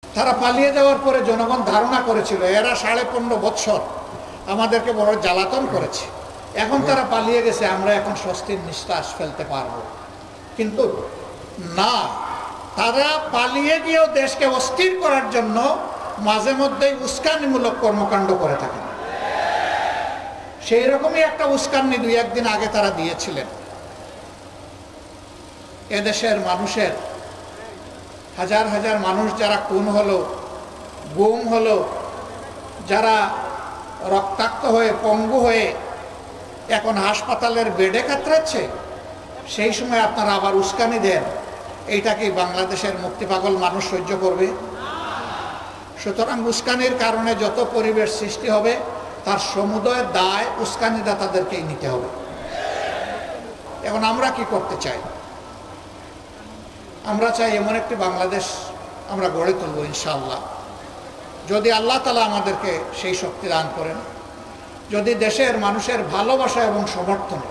তারা পালিয়ে যাওয়ার পরে জনগণ ধারণা করেছিল এরা 15.5 বছর আমাদেরকে বড় জ্বালাতন করেছে, এখন তারা পালিয়ে গেছে, আমরা এখন স্বস্তির নিঃশ্বাস ফেলতে পারবো। কিন্তু না, তারা পালিয়ে গিয়েও দেশকে অস্থির করার জন্য মাঝে মধ্যেই উস্কানিমূলক কর্মকাণ্ড করে থাকেন। সেই রকমই একটা উস্কানি 2-1 দিন আগে তারা দিয়েছিলেন। এদেশের মানুষের হাজার হাজার মানুষ যারা খুন হলো, গুম হলো, যারা রক্তাক্ত হয়ে পঙ্গু হয়ে এখন হাসপাতালের বেডে কাতরাচ্ছে, সেই সময় আপনারা আবার উস্কানি দেন, এইটা কি বাংলাদেশের মুক্তিপাগল মানুষ সহ্য করবে? সুতরাং উস্কানির কারণে যত পরিবেশ সৃষ্টি হবে তার সমুদয় দায় উস্কানিদাতাদেরকেই নিতে হবে। এখন আমরা কি করতে চাই? আমরা চাই এমন একটি বাংলাদেশ আমরা গড়ে তুলব ইনশাআল্লাহ, যদি আল্লাহ তাআলা আমাদেরকে সেই শক্তি দান করেন। যদি দেশের মানুষের ভালোবাসা এবং সমর্থনে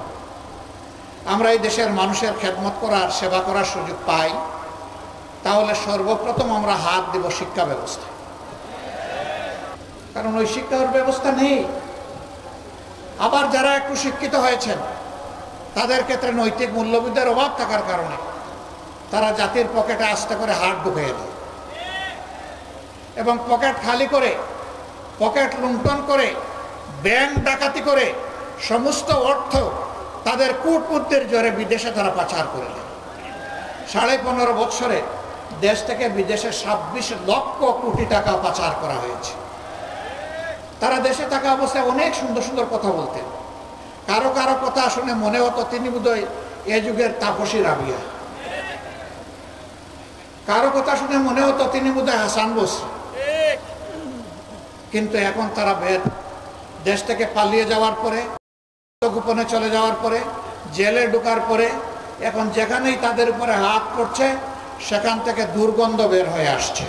আমরা এই দেশের মানুষের খেদমত করার, সেবা করার সুযোগ পাই, তাহলে সর্বপ্রথম আমরা হাত দেব শিক্ষা ব্যবস্থা। কারণ ওই শিক্ষার ব্যবস্থা নেই। আবার যারা একটু শিক্ষিত হয়েছেন তাদের ক্ষেত্রে নৈতিক মূল্যবোধের অভাব থাকার কারণে তারা জাতির পকেটে আস্তে করে হাত ঢুকিয়ে দেয় এবং পকেট খালি করে, পকেট লুণ্ঠন করে, ব্যাংক ডাকাতি করে সমস্ত অর্থ তাদের কূটবুদ্ধির জোরে বিদেশে তারা পাচার করে দেয়। 15.5 বছরে দেশ থেকে বিদেশে 26 লক্ষ কোটি টাকা পাচার করা হয়েছে। তারা দেশে থাকা অবস্থায় অনেক সুন্দর সুন্দর কথা বলতেন। কারো কারো কথা শুনে মনে হতো তিনি বোধহয় এ যুগের তাপসী রাবিয়া, কারো কথা শুনে মনে হতো তিনি বোধহয় হাসান বসরি। কিন্তু এখন তারা দেশ থেকে পালিয়ে যাওয়ার পরে, গোপনে চলে যাওয়ার পরে, জেলে ঢোকার পরে এখন যেখানেই তাদের উপরে হাত পড়ছে সেখান থেকে দুর্গন্ধ বের হয়ে আসছে,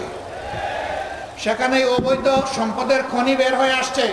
সেখানেই অবৈধ সম্পদের খনি বের হয়ে আসছে।